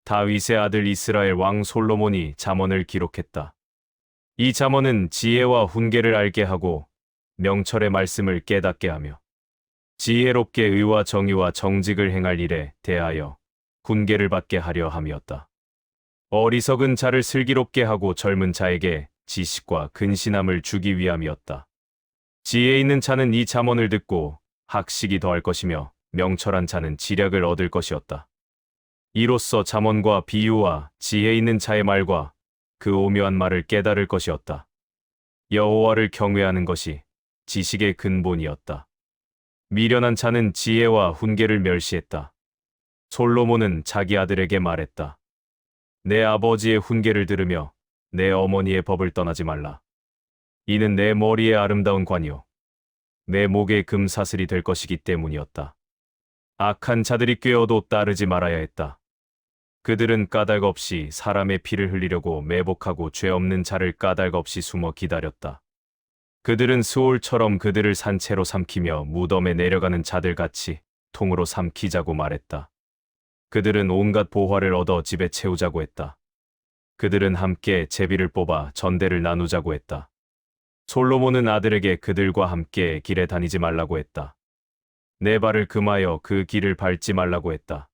다윗의 아들 이스라엘 왕 솔로몬이 잠언을 기록했다. 이 잠언은 지혜와 훈계를 알게 하고 명철의 말씀을 깨닫게 하며 지혜롭게 의와 정의와 정직을 행할 일에 대하여 훈계를 받게 하려 함이었다. 어리석은 자를 슬기롭게 하고 젊은 자에게 지식과 근신함을 주기 위함이었다. 지혜 있는 자는 이 잠언을 듣고 학식이 더할 것이며 명철한 자는 지략을 얻을 것이었다. 이로써 잠언과 비유와 지혜 있는 자의 말과 그 오묘한 말을 깨달을 것이었다. 여호와를 경외하는 것이 지식의 근본이었다. 미련한 자는 지혜와 훈계를 멸시했다. 솔로몬은 자기 아들에게 말했다. 내 아버지의 훈계를 들으며 내 어머니의 법을 떠나지 말라. 이는 내 머리에 아름다운 관이요 내 목에 금사슬이 될 것이기 때문이었다. 악한 자들이 꾀어도 따르지 말아야 했다. 그들은 까닭 없이 사람의 피를 흘리려고 매복하고 죄 없는 자를 까닭 없이 숨어 기다렸다. 그들은 수올처럼 그들을 산채로 삼키며 무덤에 내려가는 자들같이 통으로 삼키자고 말했다. 그들은 온갖 보화를 얻어 집에 채우자고 했다. 그들은 함께 제비를 뽑아 전대를 나누자고 했다. 솔로몬은 아들에게 그들과 함께 길에 다니지 말라고 했다. 내 발을 금하여 그 길을 밟지 말라고 했다.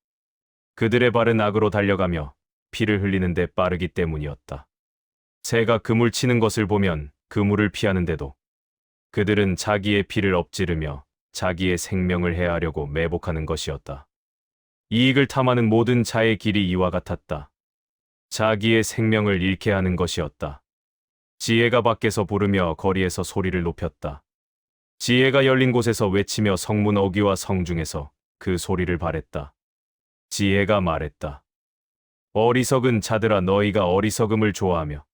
그들의 발은 악으로 달려가며 피를 흘리는데 빠르기 때문이었다. 새가 그물 치는 것을 보면 그물을 피하는데도 그들은 자기의 피를 엎지르며 자기의 생명을 해하려고 매복하는 것이었다. 이익을 탐하는 모든 자의 길이 이와 같았다. 자기의 생명을 잃게 하는 것이었다. 지혜가 밖에서 부르며 거리에서 소리를 높였다. 지혜가 열린 곳에서 외치며 성문 어귀와 성중에서 그 소리를 발했다. 지혜가 말했다. 어리석은 자들아 너희가 어리석음을 좋아하며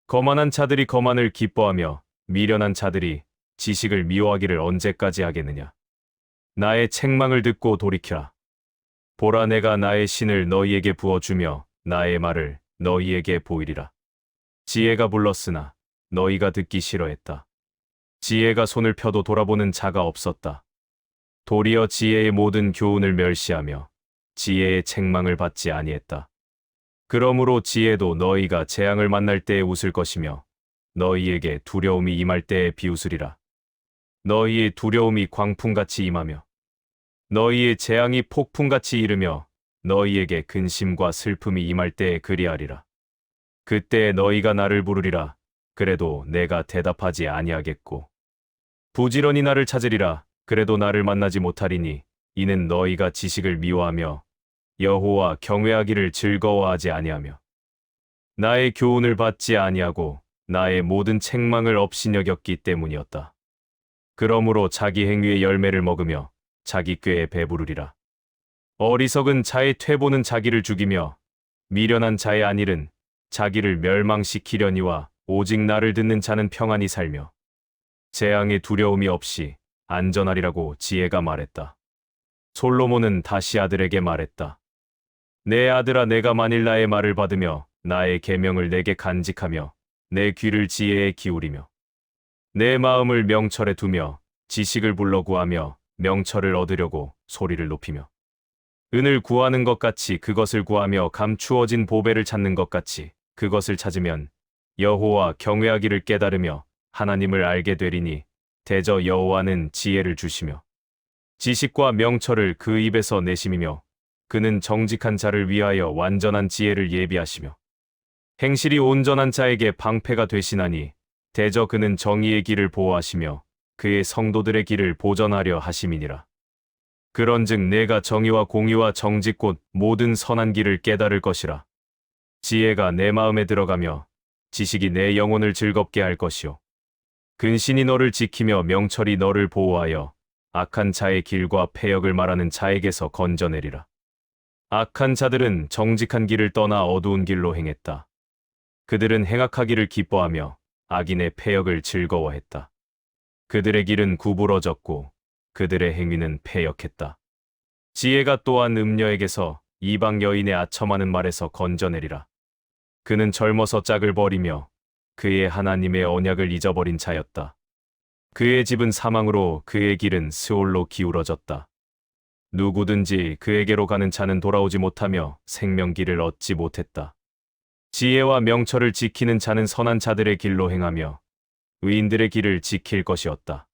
거만한 자들이 거만을 기뻐하며 미련한 자들이 지식을 미워하기를 언제까지 하겠느냐. 나의 책망을 듣고 돌이키라. 보라 내가 나의 신을 너희에게 부어주며 나의 말을 너희에게 보이리라. 지혜가 불렀으나 너희가 듣기 싫어했다. 지혜가 손을 펴도 돌아보는 자가 없었다. 도리어 지혜의 모든 교훈을 멸시하며 지혜의 책망을 받지 아니했다. 그러므로 지혜도 너희가 재앙을 만날 때에 웃을 것이며 너희에게 두려움이 임할 때에 비웃으리라. 너희의 두려움이 광풍같이 임하며 너희의 재앙이 폭풍같이 이르며 너희에게 근심과 슬픔이 임할 때에 그리하리라. 그때에 너희가 나를 부르리라. 그래도 내가 대답하지 아니하겠고 부지런히 나를 찾으리라. 그래도 나를 만나지 못하리니 이는 너희가 지식을 미워하며 여호와 경외하기를 즐거워하지 아니하며 나의 교훈을 받지 아니하고 나의 모든 책망을 업신여겼기 때문이었다. 그러므로 자기 행위의 열매를 먹으며 자기 꾀에 배부르리라. 어리석은 자의 퇴보는 자기를 죽이며 미련한 자의 안일은 자기를 멸망시키려니와 오직 나를 듣는 자는 평안히 살며 재앙의 두려움이 없이 안전하리라고 지혜가 말했다. 솔로몬은 다시 아들에게 말했다. 내 아들아 내가 만일 나의 말을 받으며 나의 계명을 내게 간직하며 내 귀를 지혜에 기울이며 내 마음을 명철에 두며 지식을 불러 구하며 명철을 얻으려고 소리를 높이며 은을 구하는 것 같이 그것을 구하며 감추어진 보배를 찾는 것 같이 그것을 찾으면 여호와 경외하기를 깨달으며 하나님을 알게 되리니 대저 여호와는 지혜를 주시며 지식과 명철을 그 입에서 내심이며 그는 정직한 자를 위하여 완전한 지혜를 예비하시며 행실이 온전한 자에게 방패가 되시나니 대저 그는 정의의 길을 보호하시며 그의 성도들의 길을 보전하려 하심이니라. 그런즉 내가 정의와 공의와 정직 곧 모든 선한 길을 깨달을 것이라. 지혜가 내 마음에 들어가며 지식이 내 영혼을 즐겁게 할 것이요 근신이 너를 지키며 명철이 너를 보호하여 악한 자의 길과 패역을 말하는 자에게서 건져내리라. 악한 자들은 정직한 길을 떠나 어두운 길로 행했다. 그들은 행악하기를 기뻐하며 악인의 패역을 즐거워했다. 그들의 길은 구부러졌고 그들의 행위는 패역했다. 지혜가 또한 음녀에게서 이방 여인의 아첨하는 말에서 건져내리라. 그는 젊어서 짝을 버리며 그의 하나님의 언약을 잊어버린 자였다. 그의 집은 사망으로 그의 길은 스올로 기울어졌다. 누구든지 그에게로 가는 자는 돌아오지 못하며 생명길을 얻지 못했다. 지혜와 명철을 지키는 자는 선한 자들의 길로 행하며 의인들의 길을 지킬 것이었다.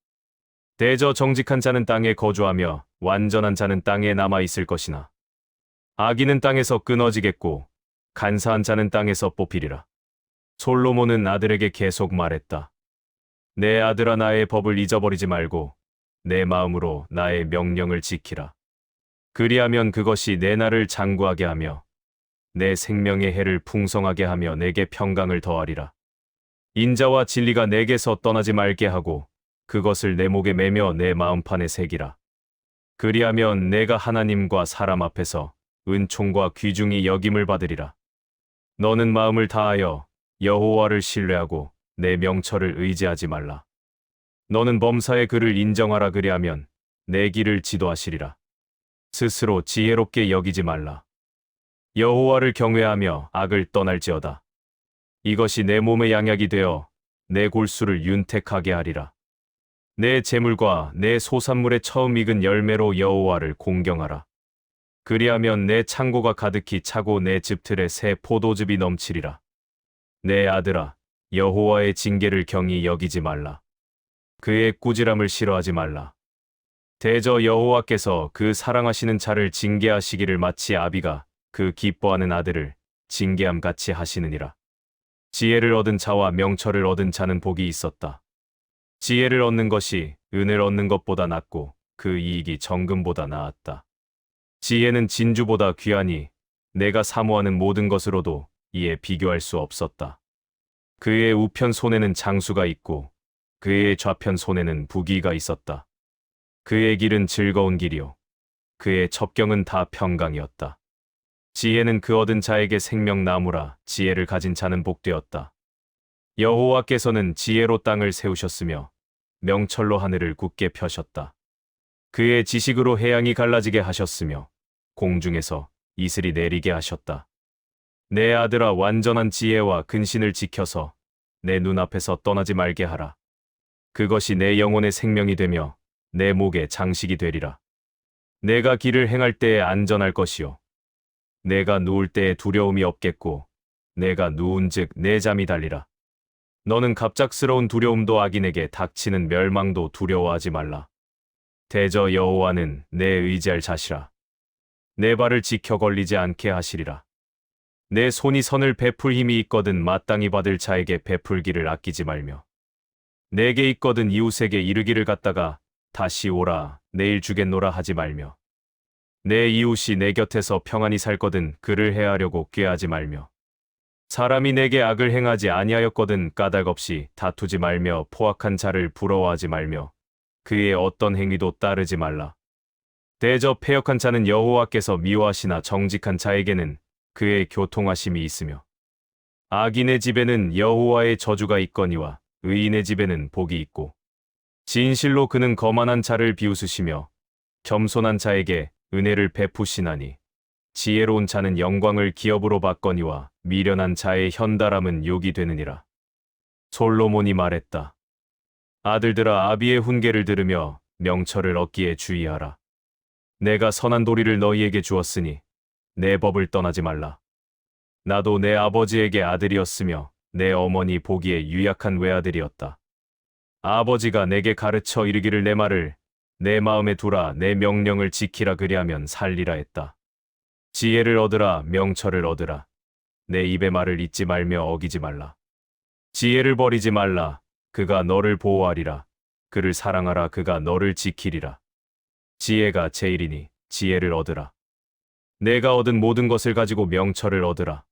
대저 정직한 자는 땅에 거주하며 완전한 자는 땅에 남아 있을 것이나 악인은 땅에서 끊어지겠고 간사한 자는 땅에서 뽑히리라. 솔로몬은 아들에게 계속 말했다. 내 아들아, 나의 법을 잊어버리지 말고 내 마음으로 나의 명령을 지키라. 그리하면 그것이 내 날을 장구하게 하며 내 생명의 해를 풍성하게 하며 내게 평강을 더하리라. 인자와 진리가 내게서 떠나지 말게 하고 그것을 내 목에 매며 내 마음판에 새기라. 그리하면 내가 하나님과 사람 앞에서 은총과 귀중히 여김을 받으리라. 너는 마음을 다하여 여호와를 신뢰하고 내 명철을 의지하지 말라. 너는 범사의 그를 인정하라. 그리하면 내 길을 지도하시리라. 스스로 지혜롭게 여기지 말라. 여호와를 경외하며 악을 떠날지어다. 이것이 내 몸의 양약이 되어 내 골수를 윤택하게 하리라. 내 재물과 내 소산물의 처음 익은 열매로 여호와를 공경하라. 그리하면 내 창고가 가득히 차고 내 즙틀에 새 포도즙이 넘치리라. 내 아들아, 여호와의 징계를 경히 여기지 말라. 그의 꾸지람을 싫어하지 말라. 대저 여호와께서 그 사랑하시는 자를 징계하시기를 마치 아비가 그 기뻐하는 아들을 징계함같이 하시느니라. 지혜를 얻은 자와 명철을 얻은 자는 복이 있었다. 지혜를 얻는 것이 은을 얻는 것보다 낫고 그 이익이 정금보다 나았다. 지혜는 진주보다 귀하니 내가 사모하는 모든 것으로도 이에 비교할 수 없었다. 그의 우편 손에는 장수가 있고 그의 좌편 손에는 부귀가 있었다. 그의 길은 즐거운 길이요 그의 첩경은 다 평강이었다. 지혜는 그 얻은 자에게 생명나무라. 지혜를 가진 자는 복되었다. 여호와께서는 지혜로 땅을 세우셨으며 명철로 하늘을 굳게 펴셨다. 그의 지식으로 해양이 갈라지게 하셨으며 공중에서 이슬이 내리게 하셨다. 내 아들아, 완전한 지혜와 근신을 지켜서 내 눈앞에서 떠나지 말게 하라. 그것이 내 영혼의 생명이 되며 내 목의 장식이 되리라. 내가 길을 행할 때에 안전할 것이요 내가 누울 때에 두려움이 없겠고 내가 누운즉 내 잠이 달리라. 너는 갑작스러운 두려움도 악인에게 닥치는 멸망도 두려워하지 말라. 대저 여호와는 내 의지할 자시라. 내 발을 지켜 걸리지 않게 하시리라. 내 손이 선을 베풀 힘이 있거든 마땅히 받을 자에게 베풀기를 아끼지 말며 내게 있거든 이웃에게 이르기를 갖다가 다시 오라 내일 주겠노라 하지 말며 내 이웃이 내 곁에서 평안히 살거든 그를 해하려고 꾀하지 말며 사람이 내게 악을 행하지 아니하였거든 까닭없이 다투지 말며 포악한 자를 부러워하지 말며 그의 어떤 행위도 따르지 말라. 대저 패역한 자는 여호와께서 미워하시나 정직한 자에게는 그의 교통하심이 있으며 악인의 집에는 여호와의 저주가 있거니와 의인의 집에는 복이 있고 진실로 그는 거만한 자를 비웃으시며 겸손한 자에게 은혜를 베푸시나니 지혜로운 자는 영광을 기업으로 받거니와 미련한 자의 현달함은 욕이 되느니라. 솔로몬이 말했다. 아들들아, 아비의 훈계를 들으며 명철을 얻기에 주의하라. 내가 선한 도리를 너희에게 주었으니 내 법을 떠나지 말라. 나도 내 아버지에게 아들이었으며 내 어머니 보기에 유약한 외아들이었다. 아버지가 내게 가르쳐 이르기를 내 말을 내 마음에 두라 내 명령을 지키라 그리하면 살리라 했다. 지혜를 얻으라 명철을 얻으라. 내 입의 말을 잊지 말며 어기지 말라. 지혜를 버리지 말라. 그가 너를 보호하리라. 그를 사랑하라. 그가 너를 지키리라. 지혜가 제일이니 지혜를 얻으라. 내가 얻은 모든 것을 가지고 명철을 얻으라.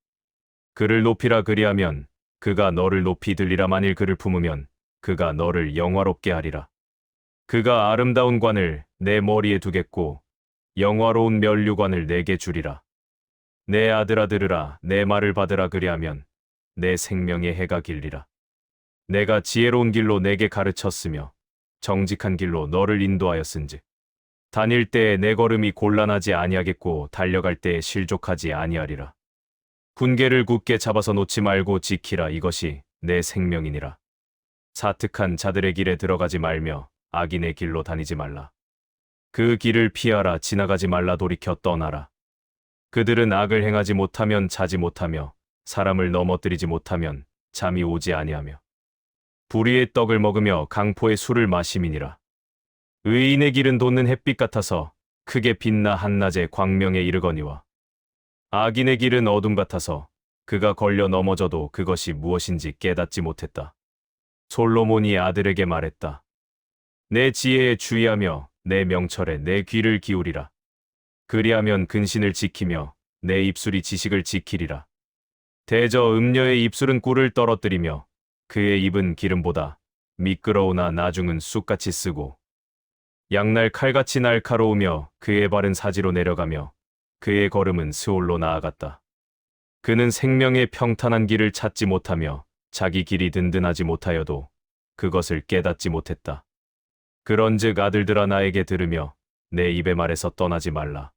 그를 높이라. 그리하면 그가 너를 높이 들리라. 만일 그를 품으면 그가 너를 영화롭게 하리라. 그가 아름다운 관을 내 머리에 두겠고 영화로운 면류관을 내게 주리라. 내 아들아 들으라. 내 말을 받으라. 그리하면 내 생명의 해가 길리라. 내가 지혜로운 길로 내게 가르쳤으며 정직한 길로 너를 인도하였은즉 다닐 때에 내 걸음이 곤란하지 아니하겠고 달려갈 때에 실족하지 아니하리라. 훈계를 굳게 잡아서 놓지 말고 지키라. 이것이 내 생명이니라. 사특한 자들의 길에 들어가지 말며 악인의 길로 다니지 말라. 그 길을 피하라. 지나가지 말라. 돌이켜 떠나라. 그들은 악을 행하지 못하면 자지 못하며 사람을 넘어뜨리지 못하면 잠이 오지 아니하며 불의의 떡을 먹으며 강포의 술을 마심이니라. 의인의 길은 돋는 햇빛 같아서 크게 빛나 한낮에 광명에 이르거니와 악인의 길은 어둠 같아서 그가 걸려 넘어져도 그것이 무엇인지 깨닫지 못했다. 솔로몬이 아들에게 말했다. 내 지혜에 주의하며 내 명철에 내 귀를 기울이라. 그리하면 근신을 지키며 내 입술이 지식을 지키리라. 대저 음녀의 입술은 꿀을 떨어뜨리며 그의 입은 기름보다 미끄러우나 나중은 쑥같이 쓰고 양날 칼같이 날카로우며 그의 발은 사지로 내려가며 그의 걸음은 스올로 나아갔다. 그는 생명의 평탄한 길을 찾지 못하며 자기 길이 든든하지 못하여도 그것을 깨닫지 못했다. 그런즉 아들들아 나에게 들으며 내 입의 말에서 떠나지 말라.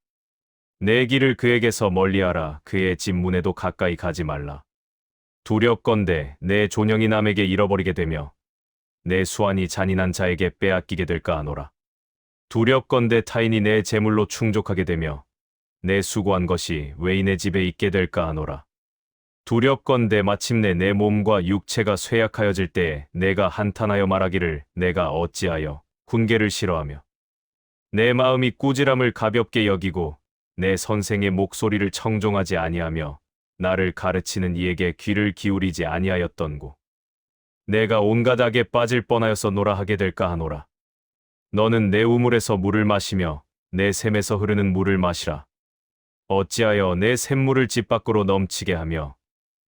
내 길을 그에게서 멀리하라. 그의 집문에도 가까이 가지 말라. 두렵건대 내 존영이 남에게 잃어버리게 되며 내 수완이 잔인한 자에게 빼앗기게 될까 하노라. 두렵건대 타인이 내 재물로 충족하게 되며 내 수고한 것이 외인의 집에 있게 될까 하노라. 두렵건대 마침내 내 몸과 육체가 쇠약하여질 때에 내가 한탄하여 말하기를 내가 어찌하여 훈계를 싫어하며 내 마음이 꾸지람을 가볍게 여기고 내 선생의 목소리를 청종하지 아니하며 나를 가르치는 이에게 귀를 기울이지 아니하였던고. 내가 온갖 악에 빠질 뻔하여서 노라 하게 될까 하노라. 너는 내 우물에서 물을 마시며 내 샘에서 흐르는 물을 마시라. 어찌하여 내 샘물을 집 밖으로 넘치게 하며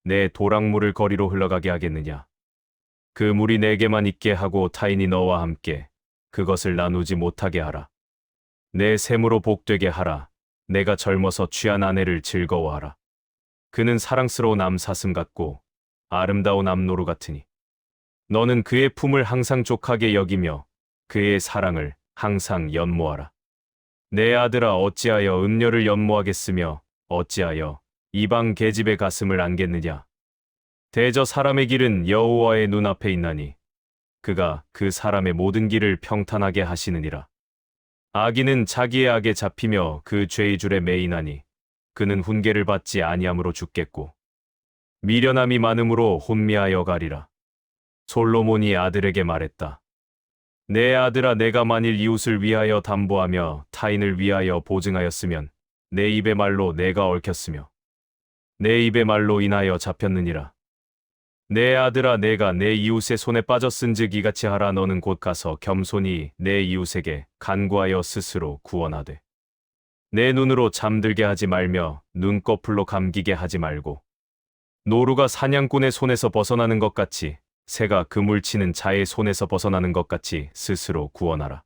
내 도랑물을 거리로 흘러가게 하겠느냐. 그 물이 내게만 있게 하고 타인이 너와 함께 그것을 나누지 못하게 하라. 내 샘으로 복되게 하라. 내가 젊어서 취한 아내를 즐거워하라. 그는 사랑스러운 암사슴 같고 아름다운 암노루 같으니 너는 그의 품을 항상 족하게 여기며 그의 사랑을 항상 연모하라. 내 아들아 어찌하여 음녀를 연모하겠으며 어찌하여 이방 계집의 가슴을 안겠느냐. 대저 사람의 길은 여호와의 눈앞에 있나니 그가 그 사람의 모든 길을 평탄하게 하시느니라. 악인은 자기의 악에 잡히며 그 죄의 줄에 매이나니 그는 훈계를 받지 아니함으로 죽겠고 미련함이 많음으로 혼미하여 가리라. 솔로몬이 아들에게 말했다. 내 아들아 내가 만일 이웃을 위하여 담보하며 타인을 위하여 보증하였으면 내 입의 말로 내가 얽혔으며 내 입의 말로 인하여 잡혔느니라. 내 아들아 내가 내 이웃의 손에 빠졌은즉 이같이 하라. 너는 곧 가서 겸손히 내 이웃에게 간구하여 스스로 구원하되 내 눈으로 잠들게 하지 말며 눈꺼풀로 감기게 하지 말고 노루가 사냥꾼의 손에서 벗어나는 것 같이 새가 그물 치는 자의 손에서 벗어나는 것 같이 스스로 구원하라.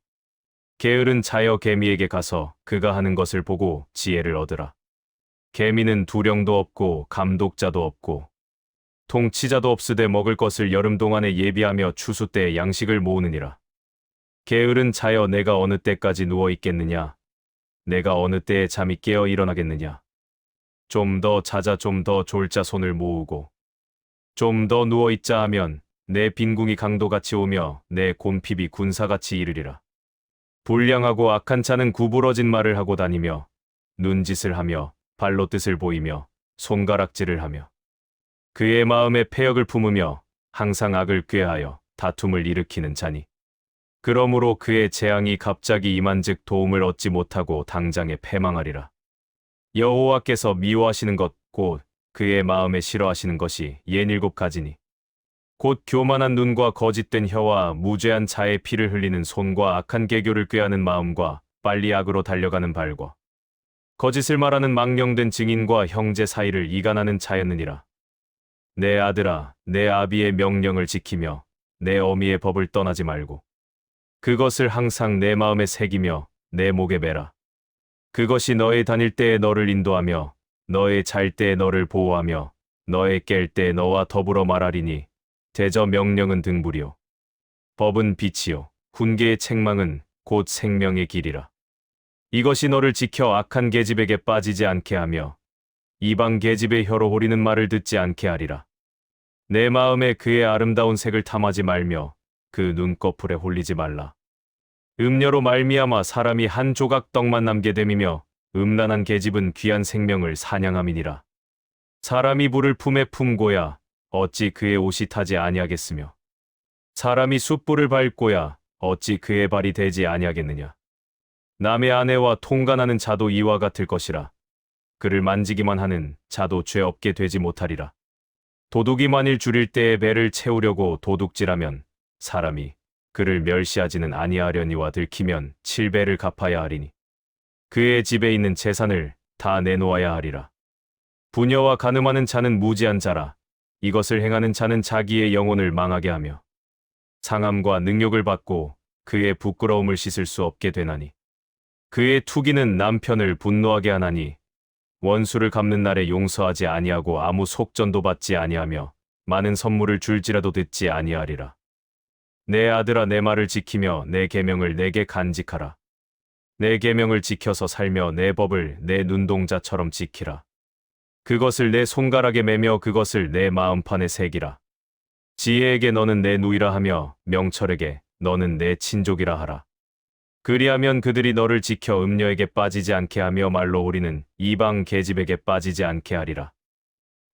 게으른 자여 개미에게 가서 그가 하는 것을 보고 지혜를 얻으라. 개미는 두령도 없고 감독자도 없고 통치자도 없으되 먹을 것을 여름 동안에 예비하며 추수 때에 양식을 모으느니라. 게으른 자여 내가 어느 때까지 누워 있겠느냐. 내가 어느 때에 잠이 깨어 일어나겠느냐. 좀 더 자자 좀 더 졸자 손을 모으고 좀 더 누워 있자 하면 내 빈궁이 강도같이 오며 내 곤핍이 군사같이 이르리라. 불량하고 악한 자는 구부러진 말을 하고 다니며 눈짓을 하며 발로 뜻을 보이며 손가락질을 하며 그의 마음에 패역을 품으며 항상 악을 꾀하여 다툼을 일으키는 자니 그러므로 그의 재앙이 갑자기 임한즉 도움을 얻지 못하고 당장에 패망하리라. 여호와께서 미워하시는 것 곧 그의 마음에 싫어하시는 것이 옌 7가지니 곧 교만한 눈과 거짓된 혀와 무죄한 자의 피를 흘리는 손과 악한 계교를 꾀하는 마음과 빨리 악으로 달려가는 발과 거짓을 말하는 망령된 증인과 형제 사이를 이간하는 자였느니라. 내 아들아 내 아비의 명령을 지키며 내 어미의 법을 떠나지 말고 그것을 항상 내 마음에 새기며 내 목에 매라. 그것이 너의 다닐 때에 너를 인도하며 너의 잘 때에 너를 보호하며 너의 깰 때에 너와 더불어 말하리니 대저 명령은 등불이요 법은 빛이요 훈계의 책망은 곧 생명의 길이라. 이것이 너를 지켜 악한 계집에게 빠지지 않게 하며 이방 계집의 혀로 호리는 말을 듣지 않게 하리라. 내 마음에 그의 아름다운 색을 탐하지 말며 그 눈꺼풀에 홀리지 말라. 음녀로 말미암아 사람이 한 조각 떡만 남게 됨이며 음란한 계집은 귀한 생명을 사냥함이니라. 사람이 불을 품에 품고야 어찌 그의 옷이 타지 아니하겠으며 사람이 숯불을 밟고야 어찌 그의 발이 되지 아니하겠느냐. 남의 아내와 통간하는 자도 이와 같을 것이라. 그를 만지기만 하는 자도 죄 없게 되지 못하리라. 도둑이 만일 줄일 때에 배를 채우려고 도둑질하면 사람이 그를 멸시하지는 아니하려니와 들키면 7배를 갚아야 하리니 그의 집에 있는 재산을 다 내놓아야 하리라. 부녀와 간음하는 자는 무지한 자라. 이것을 행하는 자는 자기의 영혼을 망하게 하며 상함과 능욕을 받고 그의 부끄러움을 씻을 수 없게 되나니 그의 투기는 남편을 분노하게 하나니 원수를 갚는 날에 용서하지 아니하고 아무 속전도 받지 아니하며 많은 선물을 줄지라도 듣지 아니하리라. 내 아들아, 내 말을 지키며 내 계명을 내게 간직하라. 내 계명을 지켜서 살며 내 법을 내 눈동자처럼 지키라. 그것을 내 손가락에 매며 그것을 내 마음판에 새기라. 지혜에게 너는 내 누이라 하며 명철에게 너는 내 친족이라 하라. 그리하면 그들이 너를 지켜 음녀에게 빠지지 않게 하며 말로 우리는 이방 계집에게 빠지지 않게 하리라.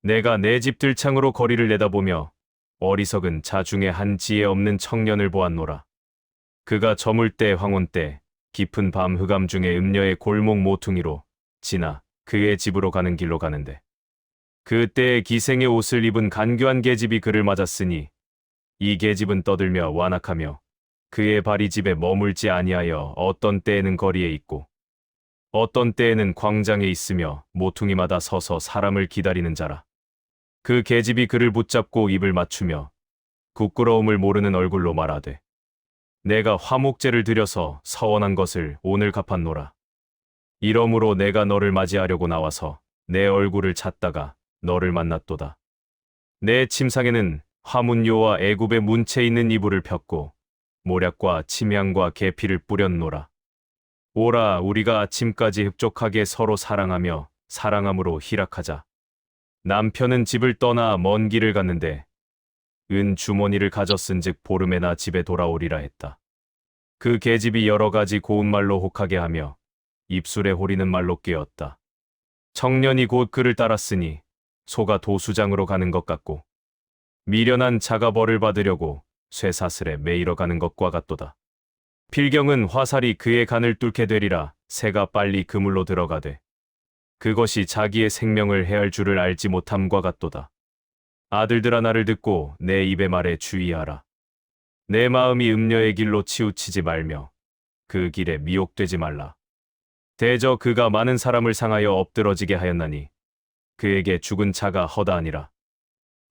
내가 내 집 들창으로 거리를 내다보며 어리석은 자 중에 한 지혜 없는 청년을 보았노라. 그가 저물 때 황혼 때 깊은 밤 흑암 중에 음녀의 골목 모퉁이로 지나 그의 집으로 가는 길로 가는데 그때에 기생의 옷을 입은 간교한 계집이 그를 맞았으니 이 계집은 떠들며 완악하며 그의 발이 집에 머물지 아니하여 어떤 때에는 거리에 있고 어떤 때에는 광장에 있으며 모퉁이마다 서서 사람을 기다리는 자라. 그 계집이 그를 붙잡고 입을 맞추며 부끄러움을 모르는 얼굴로 말하되 내가 화목제를 드려서 서원한 것을 오늘 갚았노라. 이러므로 내가 너를 맞이하려고 나와서 내 얼굴을 찾다가 너를 만났도다. 내 침상에는 화문요와 애굽의 문채 있는 이불을 폈고 모략과 침향과 계피를 뿌렸노라. 오라, 우리가 아침까지 흡족하게 서로 사랑하며 사랑함으로 희락하자. 남편은 집을 떠나 먼 길을 갔는데 은 주머니를 가졌은즉 보름에나 집에 돌아오리라 했다. 그 계집이 여러 가지 고운 말로 혹하게 하며 입술에 호리는 말로 꾀었다. 청년이 곧 그를 따랐으니 소가 도수장으로 가는 것 같고 미련한 자가 벌을 받으려고 쇠사슬에 매이러 가는 것과 같도다. 필경은 화살이 그의 간을 뚫게 되리라. 새가 빨리 그물로 들어가되 그것이 자기의 생명을 해할 줄을 알지 못함과 같도다. 아들들아, 나를 듣고 내 입의 말에 주의하라. 내 마음이 음녀의 길로 치우치지 말며 그 길에 미혹되지 말라. 대저 그가 많은 사람을 상하여 엎드러지게 하였나니 그에게 죽은 자가 허다하니라.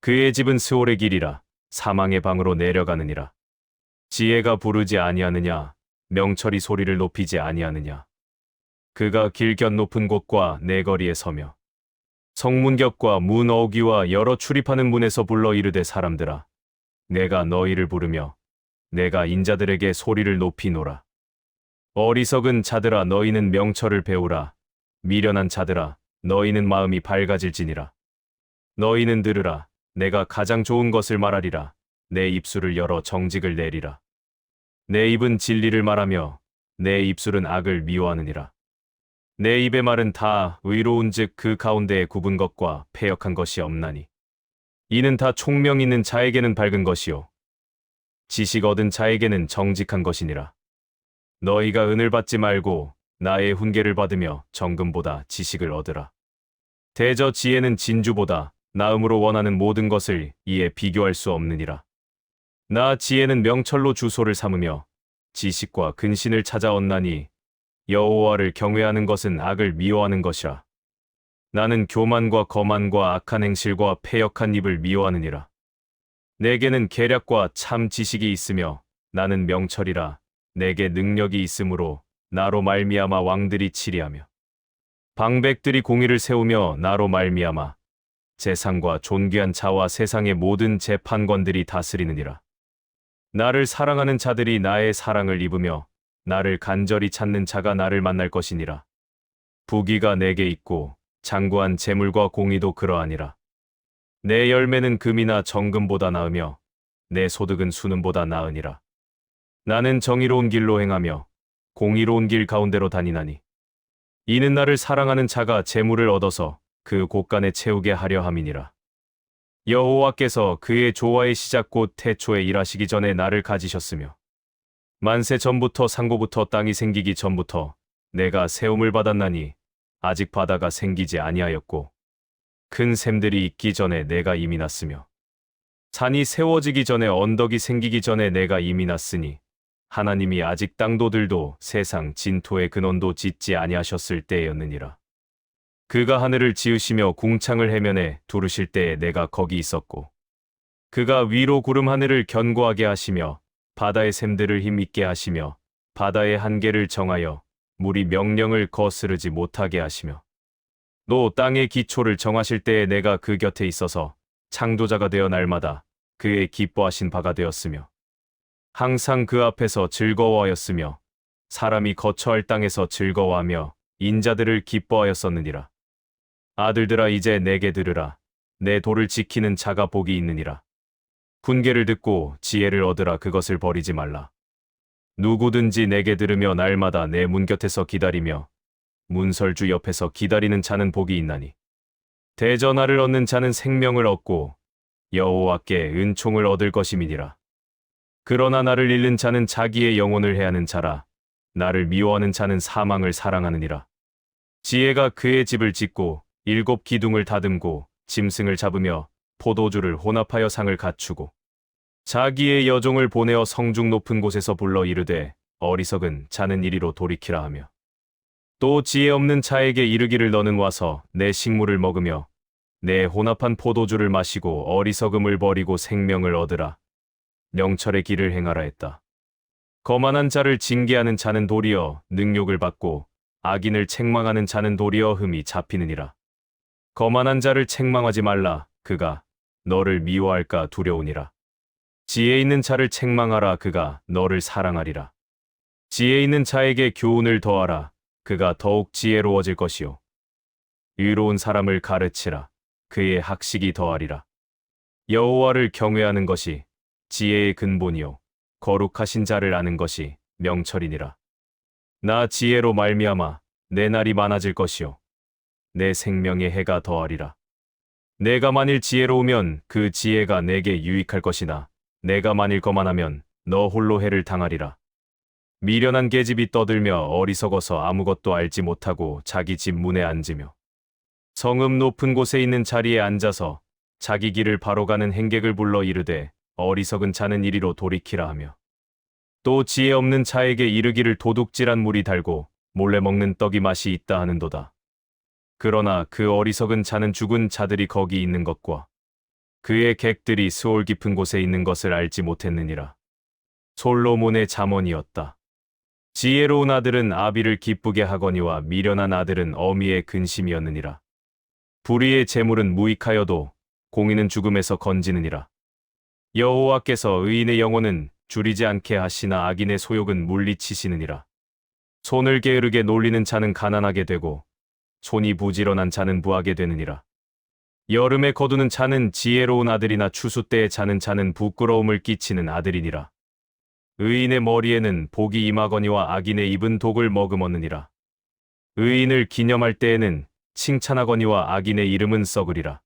그의 집은 스올의 길이라 사망의 방으로 내려가느니라. 지혜가 부르지 아니하느냐, 명철이 소리를 높이지 아니하느냐. 그가 길곁 높은 곳과 내거리에 서며 성문겹과 문 어귀와 여러 출입하는 문에서 불러 이르되 사람들아, 내가 너희를 부르며 내가 인자들에게 소리를 높이노라. 어리석은 자들아, 너희는 명철을 배우라. 미련한 자들아, 너희는 마음이 밝아질지니라. 너희는 들으라. 내가 가장 좋은 것을 말하리라. 내 입술을 열어 정직을 내리라. 내 입은 진리를 말하며 내 입술은 악을 미워하느니라. 내 입의 말은 다 의로운즉 그 가운데에 굽은 것과 패역한 것이 없나니 이는 다 총명 있는 자에게는 밝은 것이요 지식 얻은 자에게는 정직한 것이니라. 너희가 은을 받지 말고 나의 훈계를 받으며 정금보다 지식을 얻으라. 대저 지혜는 진주보다 나음으로 원하는 모든 것을 이에 비교할 수 없느니라. 나 지혜는 명철로 주소를 삼으며 지식과 근신을 찾아 얻나니 여호와를 경외하는 것은 악을 미워하는 것이라. 나는 교만과 거만과 악한 행실과 패역한 입을 미워하느니라. 내게는 계략과 참 지식이 있으며 나는 명철이라. 내게 능력이 있으므로 나로 말미암아 왕들이 치리하며 방백들이 공의를 세우며 나로 말미암아 재상과 존귀한 자와 세상의 모든 재판관들이 다스리느니라. 나를 사랑하는 자들이 나의 사랑을 입으며 나를 간절히 찾는 자가 나를 만날 것이니라. 부귀가 내게 있고 장구한 재물과 공의도 그러하니라. 내 열매는 금이나 정금보다 나으며 내 소득은 수는보다 나으니라. 나는 정의로운 길로 행하며 공의로운 길 가운데로 다니나니 이는 나를 사랑하는 자가 재물을 얻어서 그 곳간에 채우게 하려 함이니라. 여호와께서 그의 조화의 시작 곧 태초에 일하시기 전에 나를 가지셨으며 만세 전부터 상고부터 땅이 생기기 전부터 내가 세움을 받았나니 아직 바다가 생기지 아니하였고 큰 샘들이 있기 전에 내가 이미 났으며 산이 세워지기 전에 언덕이 생기기 전에 내가 이미 났으니 하나님이 아직 땅도들도 세상 진토의 근원도 짓지 아니하셨을 때였느니라. 그가 하늘을 지으시며 궁창을 해면에 두르실 때에 내가 거기 있었고 그가 위로 구름 하늘을 견고하게 하시며 바다의 샘들을 힘있게 하시며 바다의 한계를 정하여 물이 명령을 거스르지 못하게 하시며 또 땅의 기초를 정하실 때에 내가 그 곁에 있어서 창조자가 되어 날마다 그의 기뻐하신 바가 되었으며 항상 그 앞에서 즐거워하였으며 사람이 거처할 땅에서 즐거워하며 인자들을 기뻐하였었느니라. 아들들아 이제 내게 들으라. 내 도를 지키는 자가 복이 있느니라. 훈계를 듣고 지혜를 얻으라. 그것을 버리지 말라. 누구든지 내게 들으며 날마다 내 문 곁에서 기다리며 문설주 옆에서 기다리는 자는 복이 있나니 대전하를 얻는 자는 생명을 얻고 여호와께 은총을 얻을 것임이니라. 그러나 나를 잃는 자는 자기의 영혼을 해하는 자라. 나를 미워하는 자는 사망을 사랑하느니라. 지혜가 그의 집을 짓고 7 기둥을 다듬고 짐승을 잡으며 포도주를 혼합하여 상을 갖추고 자기의 여종을 보내어 성중 높은 곳에서 불러 이르되 어리석은 자는 이리로 돌이키라 하며 또 지혜 없는 자에게 이르기를 너는 와서 내 식물을 먹으며 내 혼합한 포도주를 마시고 어리석음을 버리고 생명을 얻으라. 명철의 길을 행하라 했다. 거만한 자를 징계하는 자는 도리어 능욕을 받고 악인을 책망하는 자는 도리어 흠이 잡히느니라. 거만한 자를 책망하지 말라. 그가 너를 미워할까 두려우니라. 지혜 있는 자를 책망하라. 그가 너를 사랑하리라. 지혜 있는 자에게 교훈을 더하라. 그가 더욱 지혜로워질 것이요. 의로운 사람을 가르치라. 그의 학식이 더하리라. 여호와를 경외하는 것이 지혜의 근본이요 거룩하신 자를 아는 것이 명철이니라. 나 지혜로 말미암아 내 날이 많아질 것이요 내 생명의 해가 더하리라. 내가 만일 지혜로우면 그 지혜가 내게 유익할 것이나 내가 만일 거만하면 너 홀로 해를 당하리라. 미련한 계집이 떠들며 어리석어서 아무것도 알지 못하고 자기 집 문에 앉으며 성읍 높은 곳에 있는 자리에 앉아서 자기 길을 바로 가는 행객을 불러 이르되 어리석은 자는 이리로 돌이키라 하며 또 지혜 없는 자에게 이르기를 도둑질한 물이 달고 몰래 먹는 떡이 맛이 있다 하는도다. 그러나 그 어리석은 자는 죽은 자들이 거기 있는 것과 그의 객들이 스올 깊은 곳에 있는 것을 알지 못했느니라. 솔로몬의 잠언이었다. 지혜로운 아들은 아비를 기쁘게 하거니와 미련한 아들은 어미의 근심이었느니라. 불의의 재물은 무익하여도 공의는 죽음에서 건지느니라. 여호와께서 의인의 영혼은 줄이지 않게 하시나 악인의 소욕은 물리치시느니라. 손을 게으르게 놀리는 자는 가난하게 되고 손이 부지런한 자는 부하게 되느니라. 여름에 거두는 자는 지혜로운 아들이나 추수 때에 자는 자는 부끄러움을 끼치는 아들이니라. 의인의 머리에는 복이 임하거니와 악인의 입은 독을 머금었느니라. 의인을 기념할 때에는 칭찬하거니와 악인의 이름은 썩으리라.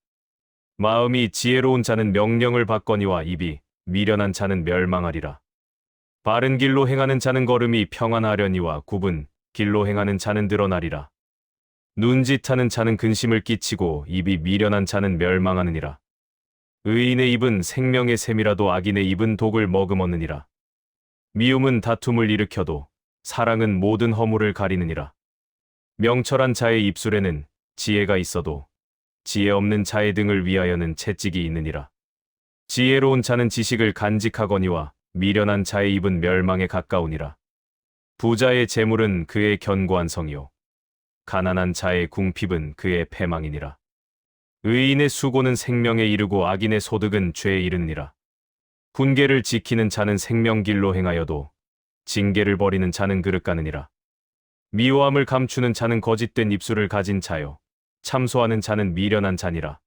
마음이 지혜로운 자는 명령을 받거니와 입이 미련한 자는 멸망하리라. 바른 길로 행하는 자는 걸음이 평안하려니와 굽은 길로 행하는 자는 드러나리라. 눈짓하는 자는 근심을 끼치고 입이 미련한 자는 멸망하느니라. 의인의 입은 생명의 샘이라도 악인의 입은 독을 머금었느니라. 미움은 다툼을 일으켜도 사랑은 모든 허물을 가리느니라. 명철한 자의 입술에는 지혜가 있어도 지혜 없는 자의 등을 위하여는 채찍이 있느니라. 지혜로운 자는 지식을 간직하거니와 미련한 자의 입은 멸망에 가까우니라. 부자의 재물은 그의 견고한 성이요 가난한 자의 궁핍은 그의 패망이니라. 의인의 수고는 생명에 이르고 악인의 소득은 죄에 이르느니라. 훈계를 지키는 자는 생명길로 행하여도 징계를 버리는 자는 그릇 가느니라. 미워함을 감추는 자는 거짓된 입술을 가진 자요 참소하는 자는 미련한 자니라.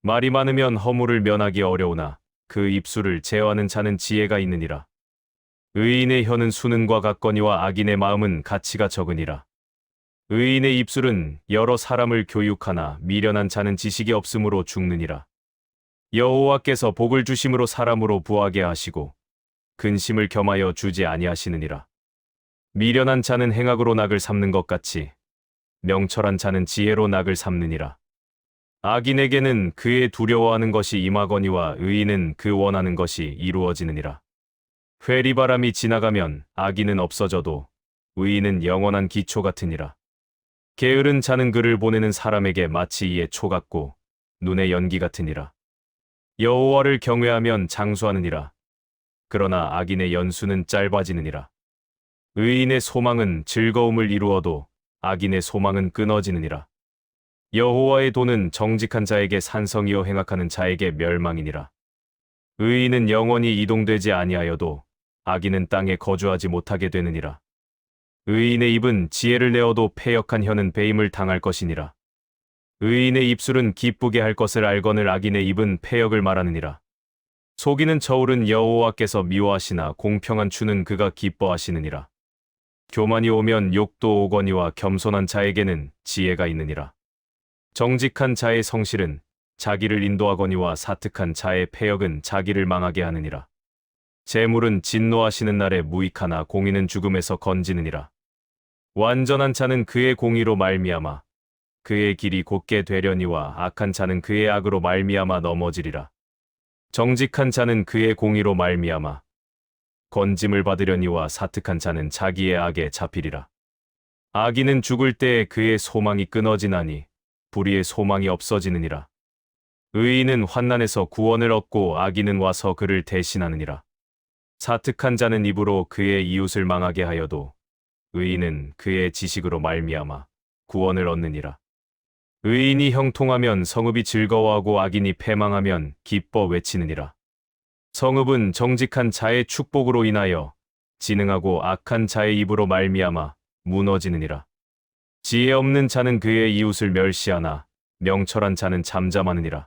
말이 많으면 허물을 면하기 어려우나 그 입술을 제어하는 자는 지혜가 있느니라. 의인의 혀는 수능과 같거니와 악인의 마음은 가치가 적으니라. 의인의 입술은 여러 사람을 교육하나 미련한 자는 지식이 없으므로 죽느니라. 여호와께서 복을 주심으로 사람으로 부하게 하시고 근심을 겸하여 주지 아니하시느니라. 미련한 자는 행악으로 낙을 삼는 것 같이 명철한 자는 지혜로 낙을 삼느니라. 악인에게는 그의 두려워하는 것이 임하거니와 의인은 그 원하는 것이 이루어지느니라. 회리바람이 지나가면 악인은 없어져도 의인은 영원한 기초 같으니라. 게으른 자는 그를 보내는 사람에게 마치 이의 초 같고 눈의 연기 같으니라. 여호와를 경외하면 장수하느니라. 그러나 악인의 연수는 짧아지느니라. 의인의 소망은 즐거움을 이루어도 악인의 소망은 끊어지느니라. 여호와의 도는 정직한 자에게 산성이요 행악하는 자에게 멸망이니라. 의인은 영원히 이동되지 아니하여도 악인은 땅에 거주하지 못하게 되느니라. 의인의 입은 지혜를 내어도 패역한 혀는 배임을 당할 것이니라. 의인의 입술은 기쁘게 할 것을 알거늘 악인의 입은 패역을 말하느니라. 속이는 저울은 여호와께서 미워하시나 공평한 추는 그가 기뻐하시느니라. 교만이 오면 욕도 오거니와 겸손한 자에게는 지혜가 있느니라. 정직한 자의 성실은 자기를 인도하거니와 사특한 자의 패역은 자기를 망하게 하느니라. 재물은 진노하시는 날에 무익하나 공의는 죽음에서 건지느니라. 완전한 자는 그의 공의로 말미암아 그의 길이 곧게 되려니와 악한 자는 그의 악으로 말미암아 넘어지리라. 정직한 자는 그의 공의로 말미암아 건짐을 받으려니와 사특한 자는 자기의 악에 잡히리라. 악인은 죽을 때에 그의 소망이 끊어지나니 불의의 소망이 없어지느니라. 의인은 환난에서 구원을 얻고 악인은 와서 그를 대신하느니라. 사특한 자는 입으로 그의 이웃을 망하게 하여도 의인은 그의 지식으로 말미암아 구원을 얻느니라. 의인이 형통하면 성읍이 즐거워하고 악인이 패망하면 기뻐 외치느니라. 성읍은 정직한 자의 축복으로 인하여 지능하고 악한 자의 입으로 말미암아 무너지느니라. 지혜 없는 자는 그의 이웃을 멸시하나 명철한 자는 잠잠하느니라.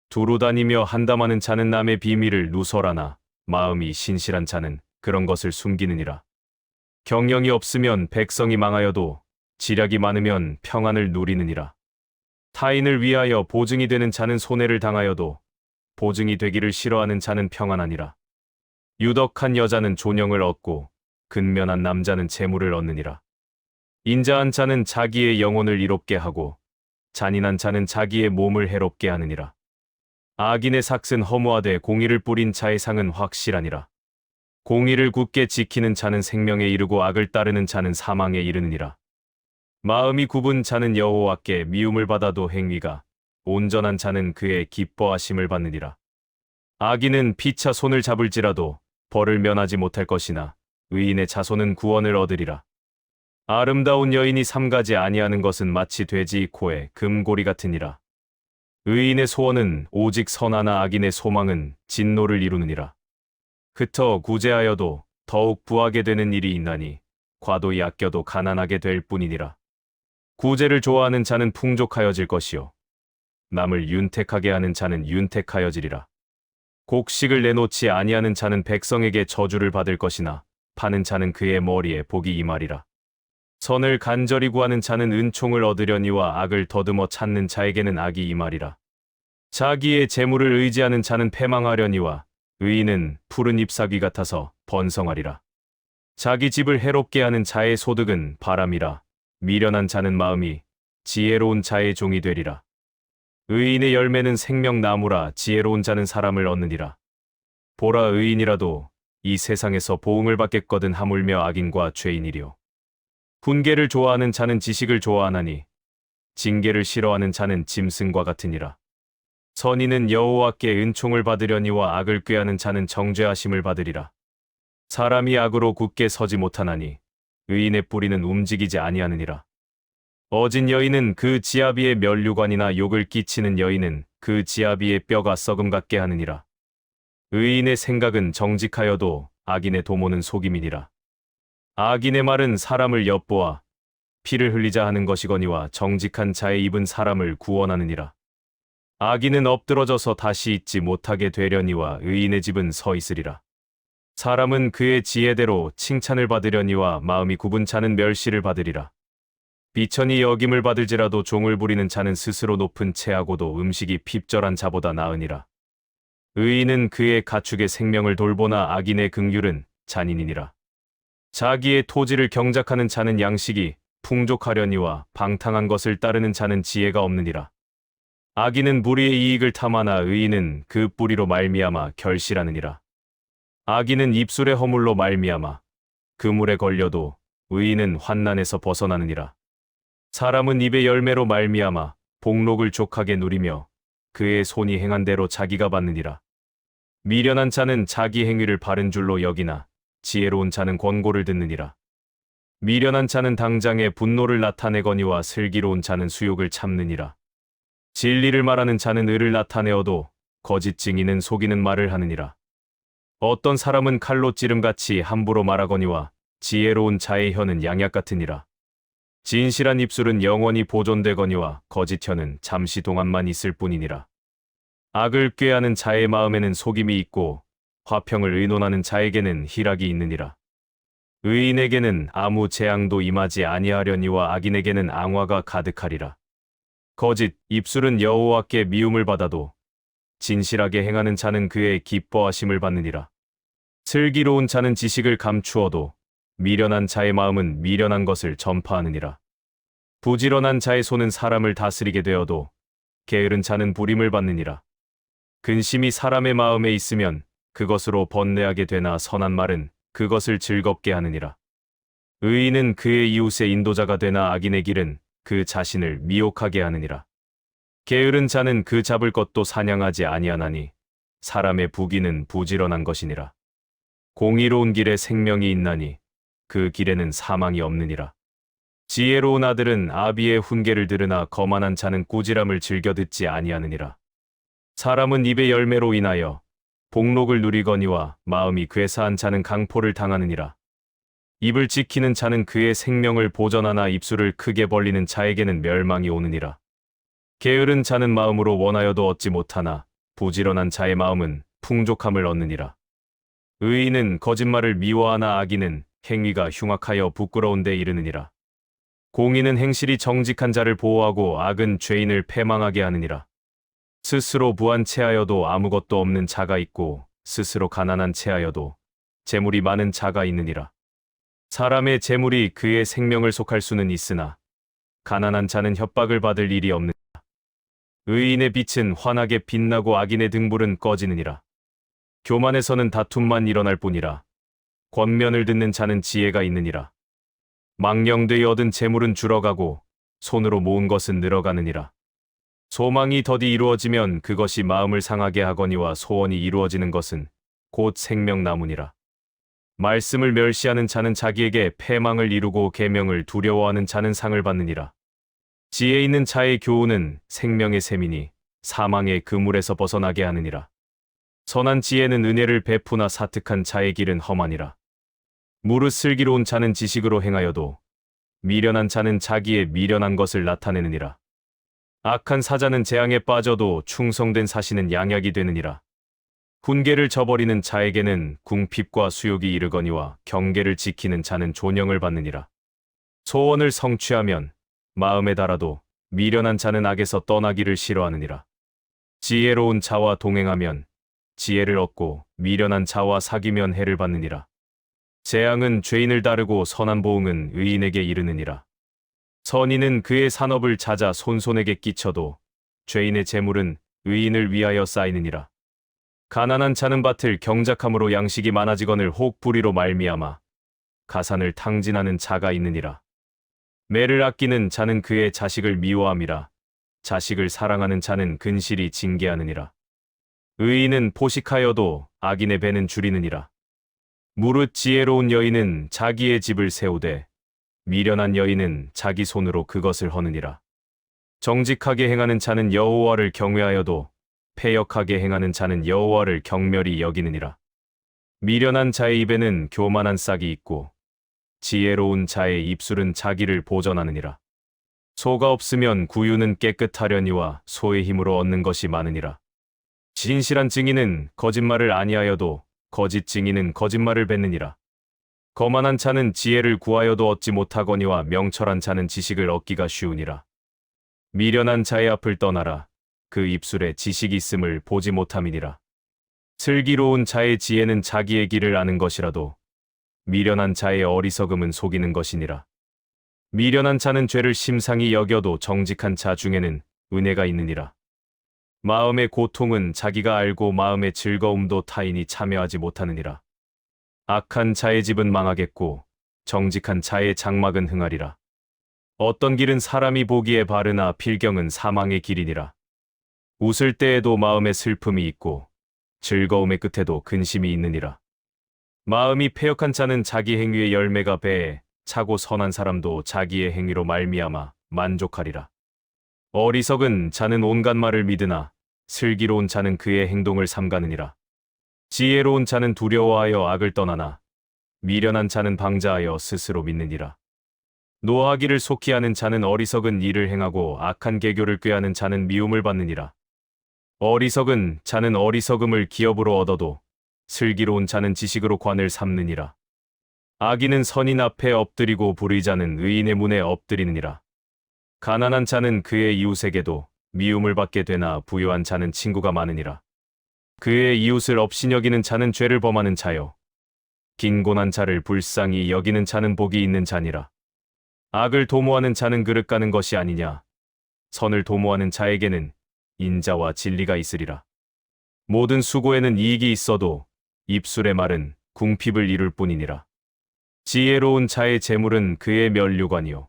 두루 다니며 한담하는 자는 남의 비밀을 누설하나 마음이 신실한 자는 그런 것을 숨기느니라. 경영이 없으면 백성이 망하여도 지략이 많으면 평안을 누리느니라. 타인을 위하여 보증이 되는 자는 손해를 당하여도 보증이 되기를 싫어하는 자는 평안하니라. 유덕한 여자는 존영을 얻고 근면한 남자는 재물을 얻느니라. 인자한 자는 자기의 영혼을 이롭게 하고 잔인한 자는 자기의 몸을 해롭게 하느니라. 악인의 삭은 허무하되 공의를 뿌린 자의 상은 확실하니라. 공의를 굳게 지키는 자는 생명에 이르고 악을 따르는 자는 사망에 이르느니라. 마음이 굽은 자는 여호와께 미움을 받아도 행위가 온전한 자는 그의 기뻐하심을 받느니라. 악인은 피차 손을 잡을지라도 벌을 면하지 못할 것이나 의인의 자손은 구원을 얻으리라. 아름다운 여인이 삼가지 아니하는 것은 마치 돼지 코에 금고리 같으니라. 의인의 소원은 오직 선하나 악인의 소망은 진노를 이루느니라. 흩어 구제하여도 더욱 부하게 되는 일이 있나니 과도히 아껴도 가난하게 될 뿐이니라. 구제를 좋아하는 자는 풍족하여질 것이요 남을 윤택하게 하는 자는 윤택하여지리라. 곡식을 내놓지 아니하는 자는 백성에게 저주를 받을 것이나 파는 자는 그의 머리에 복이 임하리라. 선을 간절히 구하는 자는 은총을 얻으려니와 악을 더듬어 찾는 자에게는 악이 임하리라. 자기의 재물을 의지하는 자는 패망하려니와 의인은 푸른 잎사귀 같아서 번성하리라. 자기 집을 해롭게 하는 자의 소득은 바람이라. 미련한 자는 마음이 지혜로운 자의 종이 되리라. 의인의 열매는 생명나무라. 지혜로운 자는 사람을 얻느니라. 보라, 의인이라도 이 세상에서 보응을 받겠거든 하물며 악인과 죄인이리요. 훈계를 좋아하는 자는 지식을 좋아하나니 징계를 싫어하는 자는 짐승과 같으니라. 선인은 여호와께 은총을 받으려니와 악을 꾀하는 자는 정죄하심을 받으리라. 사람이 악으로 굳게 서지 못하나니 의인의 뿌리는 움직이지 아니하느니라. 어진 여인은 그 지아비의 면류관이나 욕을 끼치는 여인은 그 지아비의 뼈가 썩음 같게 하느니라. 의인의 생각은 정직하여도 악인의 도모는 속임이니라. 악인의 말은 사람을 엿보아 피를 흘리자 하는 것이거니와 정직한 자의 입은 사람을 구원하느니라. 악인은 엎드러져서 다시 있지 못하게 되려니와 의인의 집은 서 있으리라. 사람은 그의 지혜대로 칭찬을 받으려니와 마음이 굽은 자는 멸시를 받으리라. 비천이 여김을 받을지라도 종을 부리는 자는 스스로 높은 채하고도 음식이 핍절한 자보다 나으니라. 의인은 그의 가축의 생명을 돌보나 악인의 긍휼은 잔인이니라. 자기의 토지를 경작하는 자는 양식이 풍족하려니와 방탕한 것을 따르는 자는 지혜가 없느니라. 악인은 무리의 이익을 탐하나 의인은 그 뿌리로 말미암아 결실하느니라. 악인은 입술의 허물로 말미암아 그물에 걸려도 의인은 환난에서 벗어나느니라. 사람은 입의 열매로 말미암아 복록을 족하게 누리며 그의 손이 행한 대로 자기가 받느니라. 미련한 자는 자기 행위를 바른 줄로 여기나 지혜로운 자는 권고를 듣느니라. 미련한 자는 당장에 분노를 나타내거니와 슬기로운 자는 수욕을 참느니라. 진리를 말하는 자는 의를 나타내어도 거짓 증인은 속이는 말을 하느니라. 어떤 사람은 칼로 찌름같이 함부로 말하거니와 지혜로운 자의 혀는 양약 같으니라. 진실한 입술은 영원히 보존되거니와 거짓 혀는 잠시 동안만 있을 뿐이니라. 악을 꾀하는 자의 마음에는 속임이 있고 화평을 의논하는 자에게는 희락이 있느니라. 의인에게는 아무 재앙도 임하지 아니하려니와 악인에게는 앙화가 가득하리라. 거짓 입술은 여호와께 미움을 받아도 진실하게 행하는 자는 그의 기뻐하심을 받느니라. 슬기로운 자는 지식을 감추어도 미련한 자의 마음은 미련한 것을 전파하느니라. 부지런한 자의 손은 사람을 다스리게 되어도 게으른 자는 부림을 받느니라. 근심이 사람의 마음에 있으면 그것으로 번뇌하게 되나 선한 말은 그것을 즐겁게 하느니라. 의인은 그의 이웃의 인도자가 되나 악인의 길은 그 자신을 미혹하게 하느니라. 게으른 자는 그 잡을 것도 사냥하지 아니하나니 사람의 부귀는 부지런한 것이니라. 공의로운 길에 생명이 있나니 그 길에는 사망이 없느니라. 지혜로운 아들은 아비의 훈계를 들으나 거만한 자는 꾸지람을 즐겨 듣지 아니하느니라. 사람은 입의 열매로 인하여 복록을 누리거니와 마음이 괴사한 자는 강포를 당하느니라. 입을 지키는 자는 그의 생명을 보전하나 입술을 크게 벌리는 자에게는 멸망이 오느니라. 게으른 자는 마음으로 원하여도 얻지 못하나 부지런한 자의 마음은 풍족함을 얻느니라. 의인은 거짓말을 미워하나 악인은 행위가 흉악하여 부끄러운 데 이르느니라. 공의는 행실이 정직한 자를 보호하고 악은 죄인을 패망하게 하느니라. 스스로 부한 채하여도 아무것도 없는 자가 있고 스스로 가난한 채하여도 재물이 많은 자가 있느니라. 사람의 재물이 그의 생명을 속할 수는 있으나 가난한 자는 협박을 받을 일이 없느니라. 의인의 빛은 환하게 빛나고 악인의 등불은 꺼지느니라. 교만에서는 다툼만 일어날 뿐이라. 권면을 듣는 자는 지혜가 있느니라. 망령되이 얻은 재물은 줄어가고 손으로 모은 것은 늘어가느니라. 소망이 더디 이루어지면 그것이 마음을 상하게 하거니와 소원이 이루어지는 것은 곧 생명나무니라. 말씀을 멸시하는 자는 자기에게 패망을 이루고 계명을 두려워하는 자는 상을 받느니라. 지혜 있는 자의 교훈은 생명의 셈이니 사망의 그물에서 벗어나게 하느니라. 선한 지혜는 은혜를 베푸나 사특한 자의 길은 험하니라. 무릇 슬기로운 자는 지식으로 행하여도 미련한 자는 자기의 미련한 것을 나타내느니라. 악한 사자는 재앙에 빠져도 충성된 사신은 양약이 되느니라. 훈계를 저버리는 자에게는 궁핍과 수욕이 이르거니와 경계를 지키는 자는 존영을 받느니라. 소원을 성취하면 마음에 달아도 미련한 자는 악에서 떠나기를 싫어하느니라. 지혜로운 자와 동행하면 지혜를 얻고 미련한 자와 사귀면 해를 받느니라. 재앙은 죄인을 따르고 선한 보응은 의인에게 이르느니라. 선인은 그의 산업을 찾아 손손에게 끼쳐도 죄인의 재물은 의인을 위하여 쌓이느니라. 가난한 자는 밭을 경작함으로 양식이 많아지거늘 혹 불의로 말미암아 가산을 탕진하는 자가 있느니라. 매를 아끼는 자는 그의 자식을 미워함이라. 자식을 사랑하는 자는 근실이 징계하느니라. 의인은 포식하여도 악인의 배는 줄이느니라. 무릇 지혜로운 여인은 자기의 집을 세우되 미련한 여인은 자기 손으로 그것을 허느니라. 정직하게 행하는 자는 여호와를 경외하여도 패역하게 행하는 자는 여호와를 경멸히 여기느니라. 미련한 자의 입에는 교만한 싹이 있고 지혜로운 자의 입술은 자기를 보전하느니라. 소가 없으면 구유는 깨끗하려니와 소의 힘으로 얻는 것이 많으니라. 진실한 증인은 거짓말을 아니하여도 거짓 증인은 거짓말을 뱉느니라. 거만한 자는 지혜를 구하여도 얻지 못하거니와 명철한 자는 지식을 얻기가 쉬우니라. 미련한 자의 앞을 떠나라. 그 입술에 지식이 있음을 보지 못함이니라. 슬기로운 자의 지혜는 자기의 길을 아는 것이라도 미련한 자의 어리석음은 속이는 것이니라. 미련한 자는 죄를 심상히 여겨도 정직한 자 중에는 은혜가 있느니라. 마음의 고통은 자기가 알고 마음의 즐거움도 타인이 참여하지 못하느니라. 악한 자의 집은 망하겠고 정직한 자의 장막은 흥하리라. 어떤 길은 사람이 보기에 바르나 필경은 사망의 길이니라. 웃을 때에도 마음에 슬픔이 있고 즐거움의 끝에도 근심이 있느니라. 마음이 패역한 자는 자기 행위의 열매가 배에 차고 선한 사람도 자기의 행위로 말미암아 만족하리라. 어리석은 자는 온갖 말을 믿으나 슬기로운 자는 그의 행동을 삼가느니라. 지혜로운 자는 두려워하여 악을 떠나나 미련한 자는 방자하여 스스로 믿느니라. 노하기를 속히 하는 자는 어리석은 일을 행하고 악한 계교를 꾀하는 자는 미움을 받느니라. 어리석은 자는 어리석음을 기업으로 얻어도 슬기로운 자는 지식으로 관을 삼느니라. 악인은 선인 앞에 엎드리고 불의자는 의인의 문에 엎드리느니라. 가난한 자는 그의 이웃에게도 미움을 받게 되나 부유한 자는 친구가 많으니라. 그의 이웃을 업신여기는 자는 죄를 범하는 자요. 빈곤한 자를 불쌍히 여기는 자는 복이 있는 자니라. 악을 도모하는 자는 그릇 가는 것이 아니냐. 선을 도모하는 자에게는 인자와 진리가 있으리라. 모든 수고에는 이익이 있어도 입술의 말은 궁핍을 이룰 뿐이니라. 지혜로운 자의 재물은 그의 면류관이요.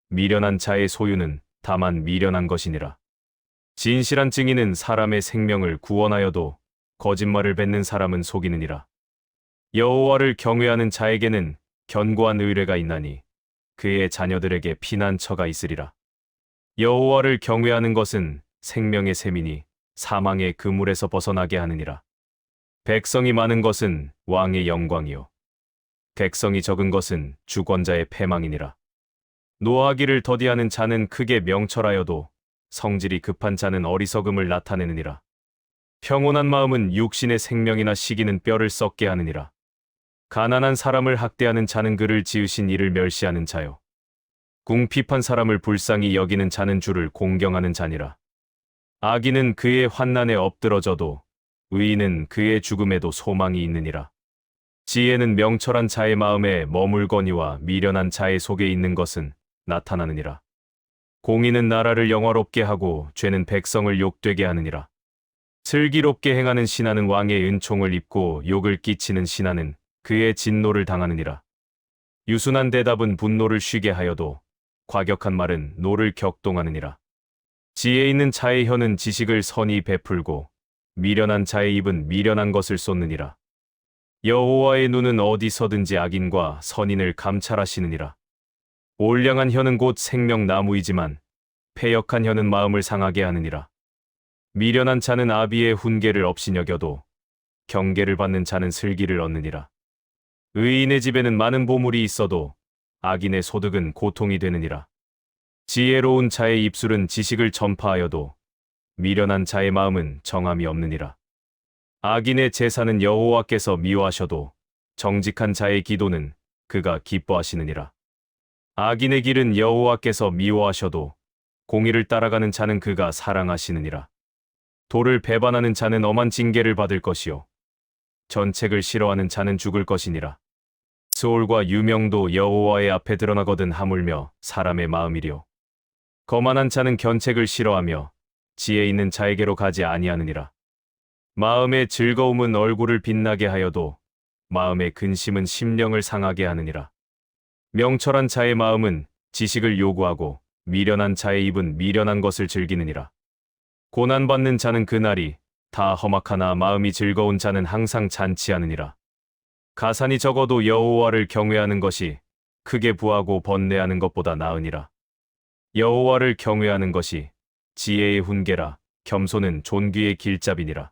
미련한 자의 소유는 다만 미련한 것이니라. 진실한 증인은 사람의 생명을 구원하여도 거짓말을 뱉는 사람은 속이느니라. 여호와를 경외하는 자에게는 견고한 의뢰가 있나니 그의 자녀들에게 피난처가 있으리라. 여호와를 경외하는 것은 생명의 셈이니 사망의 그물에서 벗어나게 하느니라. 백성이 많은 것은 왕의 영광이요. 백성이 적은 것은 주권자의 패망이니라. 노하기를 더디하는 자는 크게 명철하여도 성질이 급한 자는 어리석음을 나타내느니라. 평온한 마음은 육신의 생명이나 시기는 뼈를 썩게 하느니라. 가난한 사람을 학대하는 자는 그를 지으신 이를 멸시하는 자요. 궁핍한 사람을 불쌍히 여기는 자는 주를 공경하는 자니라. 악인은 그의 환난에 엎드러져도 의인은 그의 죽음에도 소망이 있느니라. 지혜는 명철한 자의 마음에 머물거니와 미련한 자의 속에 있는 것은 나타나느니라. 공의는 나라를 영화롭게 하고 죄는 백성을 욕되게 하느니라. 슬기롭게 행하는 신하는 왕의 은총을 입고 욕을 끼치는 신하는 그의 진노를 당하느니라. 유순한 대답은 분노를 쉬게 하여도 과격한 말은 노를 격동하느니라. 지혜 있는 자의 혀는 지식을 선히 베풀고 미련한 자의 입은 미련한 것을 쏟느니라. 여호와의 눈은 어디서든지 악인과 선인을 감찰하시느니라. 올량한 혀는 곧 생명나무이지만 패역한 혀는 마음을 상하게 하느니라. 미련한 자는 아비의 훈계를 업신여겨도 경계를 받는 자는 슬기를 얻느니라. 의인의 집에는 많은 보물이 있어도 악인의 소득은 고통이 되느니라. 지혜로운 자의 입술은 지식을 전파하여도 미련한 자의 마음은 정함이 없느니라. 악인의 제사는 여호와께서 미워하셔도 정직한 자의 기도는 그가 기뻐하시느니라. 악인의 길은 여호와께서 미워하셔도 공의를 따라가는 자는 그가 사랑하시느니라. 도를 배반하는 자는 엄한 징계를 받을 것이요 전책을 싫어하는 자는 죽을 것이니라. 수올과 유명도 여호와의 앞에 드러나거든 하물며 사람의 마음이리요. 거만한 자는 견책을 싫어하며 지혜 있는 자에게로 가지 아니하느니라. 마음의 즐거움은 얼굴을 빛나게 하여도 마음의 근심은 심령을 상하게 하느니라. 명철한 자의 마음은 지식을 요구하고 미련한 자의 입은 미련한 것을 즐기느니라. 고난받는 자는 그날이 다 험악하나 마음이 즐거운 자는 항상 잔치하느니라. 가산이 적어도 여호와를 경외하는 것이 크게 부하고 번뇌하는 것보다 나으니라. 여호와를 경외하는 것이 지혜의 훈계라. 겸손은 존귀의 길잡이니라.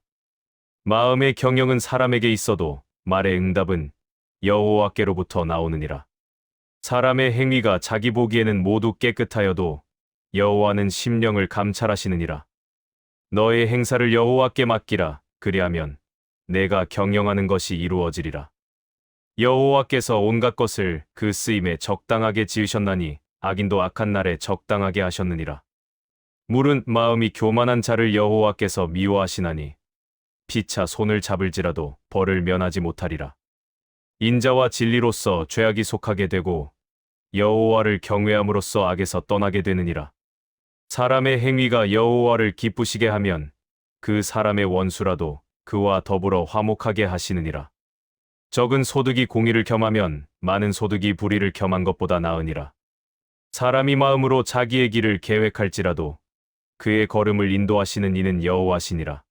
마음의 경영은 사람에게 있어도 말의 응답은 여호와께로부터 나오느니라. 사람의 행위가 자기 보기에는 모두 깨끗하여도 여호와는 심령을 감찰하시느니라. 너의 행사를 여호와께 맡기라. 그리하면 내가 경영하는 것이 이루어지리라. 여호와께서 온갖 것을 그 쓰임에 적당하게 지으셨나니 악인도 악한 날에 적당하게 하셨느니라. 물은 마음이 교만한 자를 여호와께서 미워하시나니 피차 손을 잡을지라도 벌을 면하지 못하리라. 인자와 진리로서 죄악이 속하게 되고 여호와를 경외함으로써 악에서 떠나게 되느니라. 사람의 행위가 여호와를 기쁘시게 하면 그 사람의 원수라도 그와 더불어 화목하게 하시느니라. 적은 소득이 공의를 겸하면 많은 소득이 불의를 겸한 것보다 나으니라. 사람이 마음으로 자기의 길을 계획할지라도 그의 걸음을 인도하시는 이는 여호와시니라.